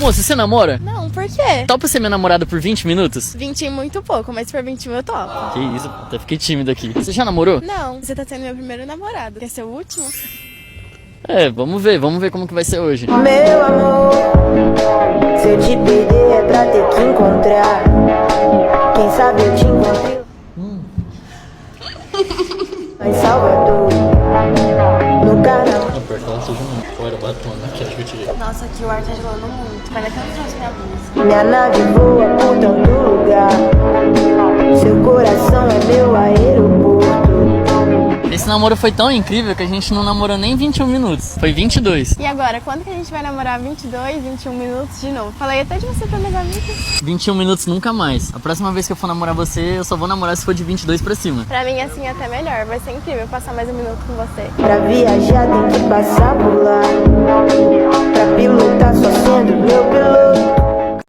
Moça, você namora? Não, por quê? Topa ser minha namorada por 20 minutos? 20 é muito pouco, mas por 20 mil eu topo. Que isso, até fiquei tímido aqui. Você já namorou? Não, você tá sendo meu primeiro namorado. Quer ser o último? É, vamos ver como que vai ser hoje. Meu amor, se eu te perder é pra ter que encontrar. Quem sabe eu te encontrei em Salvador, no canal. Fora, batom, maquiagem que eu tirei. Nossa, aqui o ar tá gelando muito. Vai até eu trouxe minha blusa. Minha nave voa por tanto lugar. Seu coração é meu aeroporto. Esse namoro foi tão incrível que a gente não namorou nem 21 minutos. Foi 22. E agora, quando que a gente vai namorar 22, 21 minutos de novo? Falei até de você pra meus amigos. 21 minutos nunca mais. A próxima vez que eu for namorar você, eu só vou namorar se for de 22 pra cima. Pra mim, assim, até melhor. Vai ser incrível passar mais um minuto com você. Pra viajar tem que passar por lá. Pra pilotar só sendo meu piloto.